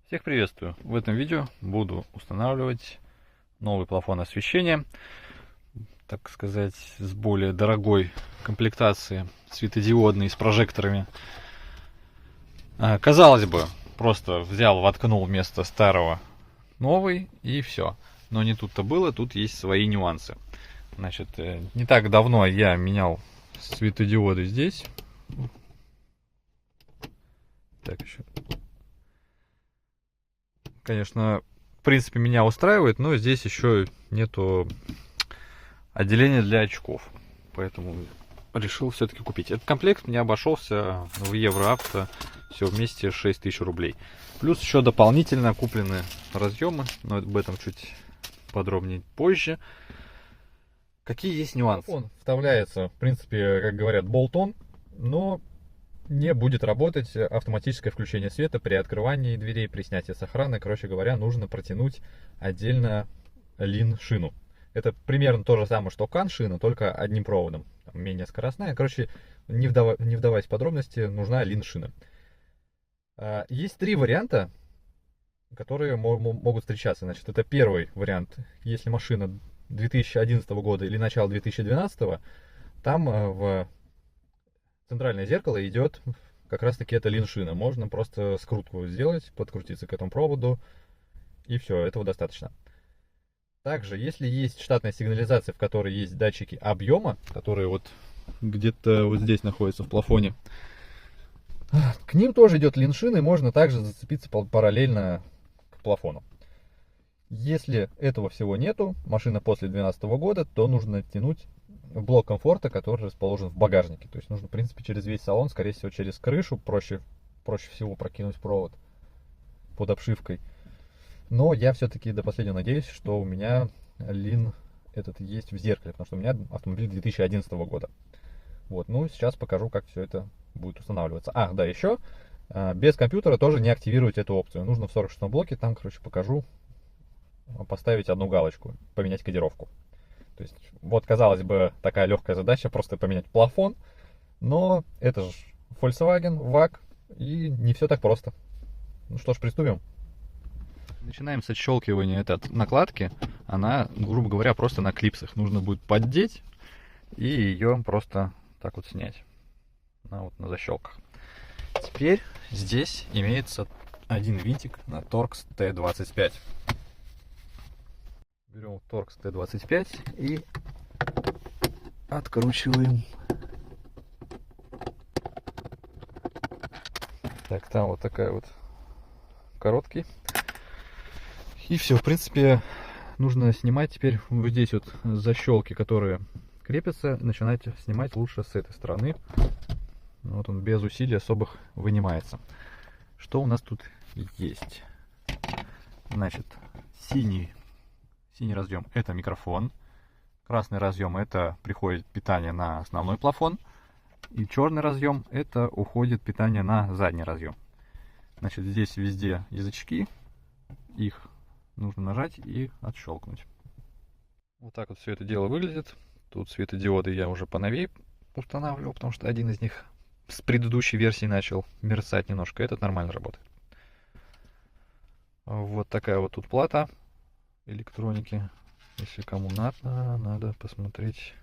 Всех приветствую! В этом видео буду устанавливать новый плафон освещения, так сказать, с более дорогой комплектацией, светодиодный, с прожекторами. Казалось бы, просто взял, воткнул вместо старого новый и все. Но не тут-то было, тут есть свои нюансы. Значит, не так давно я менял светодиоды здесь. Так, еще. Конечно, в принципе, меня устраивает, но здесь еще нету отделения для очков. Поэтому решил все-таки купить. Этот комплект мне обошелся в Евроавто все вместе 6000 рублей. Плюс еще дополнительно куплены разъемы, но об этом чуть подробнее позже. Какие есть нюансы? Он вставляется, в принципе, как говорят, болт-он, но не будет работать автоматическое включение света при открывании дверей, при снятии с охраны. Короче говоря, нужно протянуть отдельно лин-шину. Это примерно то же самое, что кан-шина, только одним проводом. Менее скоростная. Короче, не вдаваясь в подробности, нужна лин-шина. Есть три варианта, которые могут встречаться. Значит, это первый вариант. Если машина 2011 года или начала 2012, там в центральное зеркало идет как раз таки эта лин-шина. Можно просто скрутку сделать, подкрутиться к этому проводу, и все, этого достаточно. Также, если есть штатная сигнализация, в которой есть датчики объема, которые вот где-то вот здесь находятся в плафоне, к ним тоже идет лин-шина, и можно также зацепиться параллельно к плафону. Если этого всего нету, машина после 2012 года, то нужно тянуть блок комфорта, который расположен в багажнике. То есть нужно, в принципе, через весь салон, скорее всего, через крышу, проще всего прокинуть провод под обшивкой. Но я все-таки до последнего надеюсь, что у меня лин этот есть в зеркале, потому что у меня автомобиль 2011 года. Вот, ну, сейчас покажу, как все это будет устанавливаться. Да, еще без компьютера тоже не активировать эту опцию. Нужно в 46-м блоке, там, короче, покажу, поставить одну галочку, поменять кодировку. То есть, вот, казалось бы, такая легкая задача, просто поменять плафон, но это же Volkswagen, ВАГ, и не все так просто. Ну что ж, приступим. Начинаем с отщелкивания этой накладки. Она, грубо говоря, просто на клипсах. Нужно будет поддеть и ее просто так вот снять на защелках. Теперь здесь имеется один винтик на Torx T25. Берем Torx T25 и откручиваем. Так, там вот такая вот короткий. И все, в принципе, нужно снимать теперь вот здесь вот защелки, которые крепятся. Начинать снимать лучше с этой стороны. Вот он без усилий особых вынимается. Что у нас тут есть? Значит, синий разъем — это микрофон. Красный разъем — это приходит питание на основной плафон. И черный разъем — это уходит питание на задний разъем. Значит, здесь везде язычки. Их нужно нажать и отщелкнуть. Вот так вот все это дело выглядит. Тут светодиоды я уже поновее устанавливал, потому что один из них с предыдущей версии начал мерцать немножко. Этот нормально работает. Вот такая вот тут плата электроники. Если кому надо посмотреть.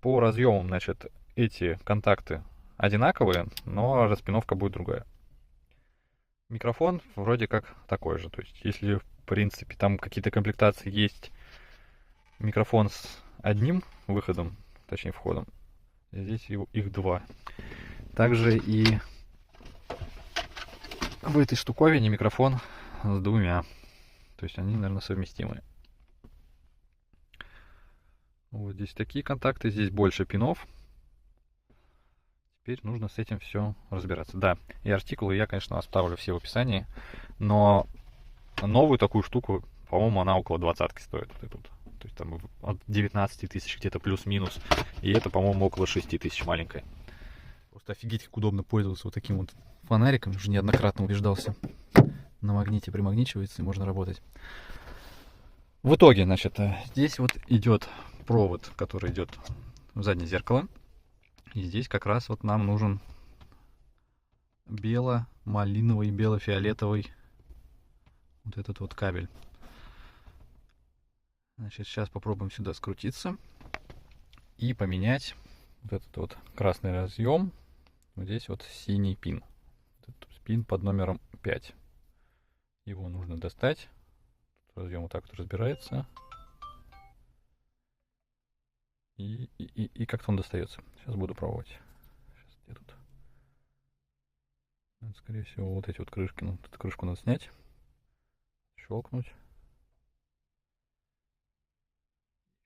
По разъемам, значит, эти контакты одинаковые, но распиновка будет другая. Микрофон вроде как такой же. То есть, если, в принципе, там какие-то комплектации есть микрофон с одним выходом, точнее входом, здесь их два. Также и в этой штуковине микрофон с двумя. То есть они, наверное, совместимые. Вот здесь такие контакты, здесь больше пинов. Теперь нужно с этим все разбираться. Да, и артикулы я, конечно, оставлю все в описании, но новую такую штуку, по-моему, она около 20-ки стоит. Вот эту. То есть там от 19 тысяч где-то плюс-минус, и это, по-моему, около 6 тысяч маленькая. Просто офигеть, как удобно пользоваться вот таким вот фонариком, уже неоднократно убеждался. На магните примагничивается и можно работать. В итоге, значит, здесь вот идет провод, который идет в заднее зеркало. И здесь как раз вот нам нужен бело малиновый, бело-фиолетовый вот этот вот кабель. Значит, сейчас попробуем сюда скрутиться и поменять вот этот вот красный разъем. Вот здесь вот синий пин. Этот пин под номером 5. Его нужно достать. Разъем вот так вот разбирается. И как-то он достается. Сейчас буду пробовать. Сейчас где тут? Это, скорее всего, вот эти вот крышки. Ну, эту крышку надо снять. Щелкнуть.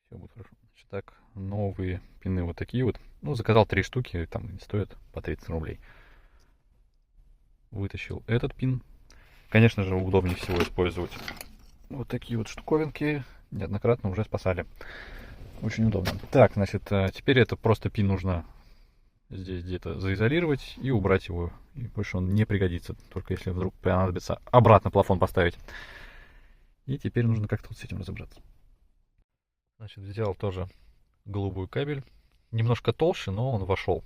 Все будет хорошо. Значит, так, новые пины вот такие вот. Ну, заказал 3 штуки, там они стоят по 30 рублей. Вытащил этот пин. Конечно же, удобнее всего использовать вот такие вот штуковинки. Неоднократно уже спасали. Очень удобно. Так, значит, теперь это просто пин нужно здесь где-то заизолировать и убрать его. И больше он не пригодится, только если вдруг понадобится обратно плафон поставить. И теперь нужно как-то вот с этим разобраться. Значит, взял тоже голубой кабель. Немножко толще, но он вошел.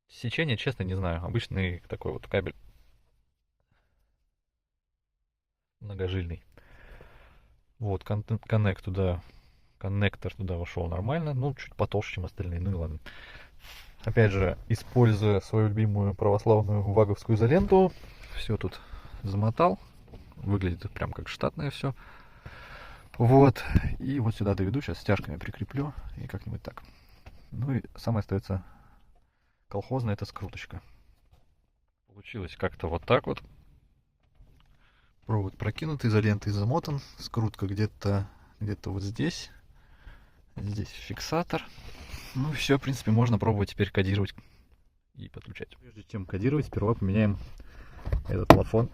Сечение, честно, не знаю. Обычный такой вот кабель. Многожильный. Вот, коннектор туда вошел нормально. Ну, чуть потолще, чем остальные. Ну и ладно. Опять же, используя свою любимую православную ваговскую изоленту, все тут замотал. Выглядит прям как штатное все. Вот. И вот сюда доведу. Сейчас стяжками прикреплю. И как-нибудь так. Ну и самое остается колхозная, это скруточка. Получилось как-то вот так вот. Провод прокинут, изолентой замотан. Скрутка где-то вот здесь. Здесь фиксатор. Ну и все, в принципе, можно пробовать теперь кодировать и подключать. Прежде чем кодировать, сперва поменяем этот плафон.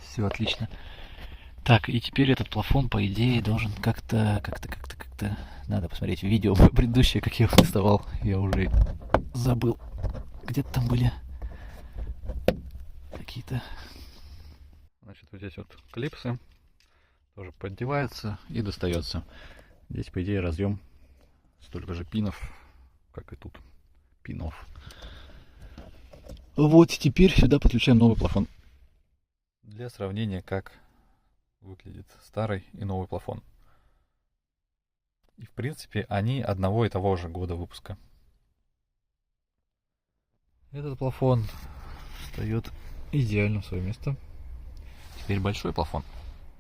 Все отлично. Так, и теперь этот плафон, по идее, должен как-то... Надо посмотреть видео предыдущее, как я его доставал. Я уже забыл. Где-то там были какие-то... Значит, вот здесь вот клипсы. Тоже поддевается и достается. Здесь, по идее, разъем столько же пинов, как и тут. Пинов. Вот, теперь сюда подключаем новый плафон. Для сравнения, как выглядит старый и новый плафон. И, в принципе, они одного и того же года выпуска. Этот плафон встает идеально в свое место. Теперь большой плафон.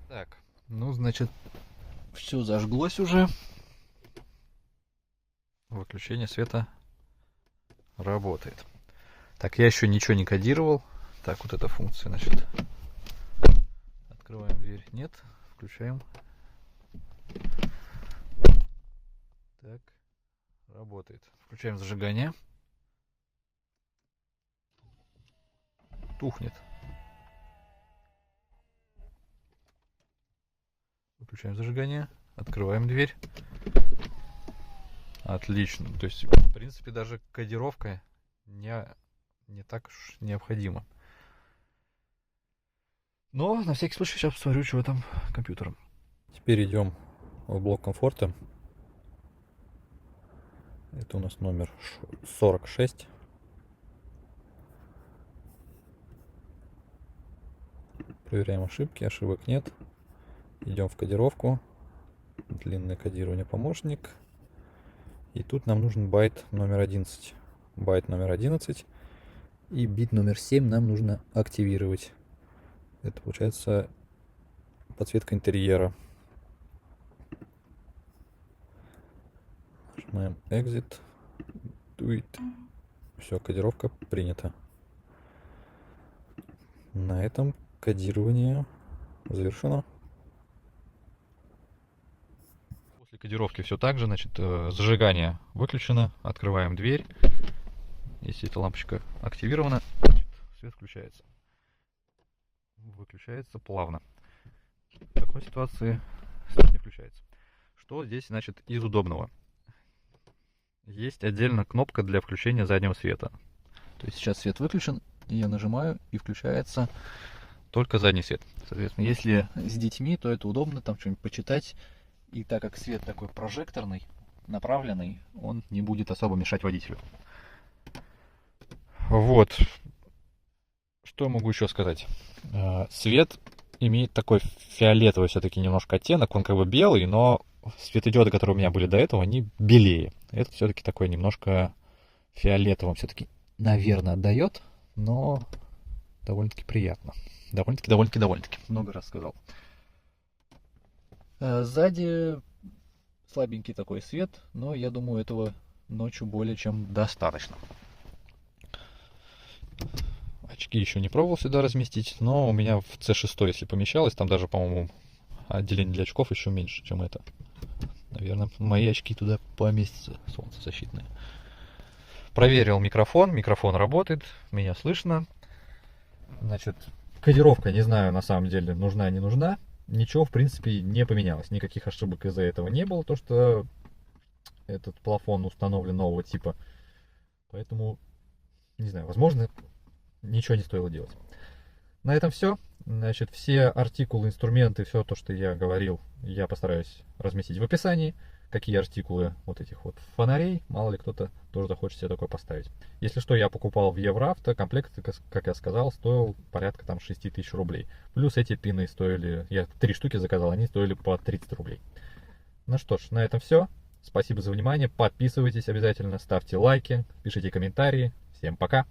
Так, ну, значит, все зажглось уже. Выключение света работает. Так, я еще ничего не кодировал. Так, вот эта функция, значит. Открываем дверь. Нет. Включаем. Так, работает. Включаем зажигание. Тухнет. Выключаем зажигание. Открываем дверь. Отлично. То есть, в принципе, даже кодировка не так уж необходима. Но на всякий случай сейчас посмотрю, что там компьютером. Теперь идем в блок комфорта. Это у нас номер 46. Проверяем ошибки. Ошибок нет. Идем в кодировку. Длинное кодирование помощник. И тут нам нужен байт номер 11. Байт номер 11. И бит номер 7 нам нужно активировать. Это получается подсветка интерьера. Нажимаем Exit. Do it. Все, кодировка принята. На этом кодирование завершено. После кодировки все так же, значит, зажигание выключено. Открываем дверь. Если эта лампочка активирована, значит, свет включается. Выключается плавно. В такой ситуации свет не включается. Что здесь, значит, из удобного? Есть отдельно кнопка для включения заднего света. То есть сейчас свет выключен, я нажимаю, и включается только задний свет. Соответственно, если с детьми, то это удобно, там что-нибудь почитать. И так как свет такой прожекторный, направленный, он не будет особо мешать водителю. Вот. Что я могу еще сказать? Свет имеет такой фиолетовый все-таки немножко оттенок, он как бы белый, но светодиоды, которые у меня были до этого, они белее. Это все-таки такой немножко фиолетовым все-таки, наверное, отдает, но довольно-таки приятно. Довольно-таки. Много раз сказал. Сзади слабенький такой свет, но я думаю, этого ночью более чем достаточно. Очки еще не пробовал сюда разместить, но у меня в C6, если помещалось, там даже, по-моему, отделение для очков еще меньше, чем это. Наверное, мои очки туда поместятся, солнцезащитные. Проверил микрофон, микрофон работает, меня слышно. Значит, кодировка, не знаю, на самом деле, нужна, не нужна. Ничего, в принципе, не поменялось. Никаких ошибок из-за этого не было, то что этот плафон установлен нового типа. Поэтому, не знаю, возможно, ничего не стоило делать. На этом все. Значит, все артикулы, инструменты, все то, что я говорил, я постараюсь разместить в описании. Какие артикулы вот этих вот фонарей, мало ли кто-то тоже захочет себе такое поставить. Если что, я покупал в Евроавто, комплект, как я сказал, стоил порядка там 6000 рублей. Плюс эти пины стоили, я 3 штуки заказал, они стоили по 30 рублей. Ну что ж, на этом все. Спасибо за внимание, подписывайтесь обязательно, ставьте лайки, пишите комментарии. Всем пока!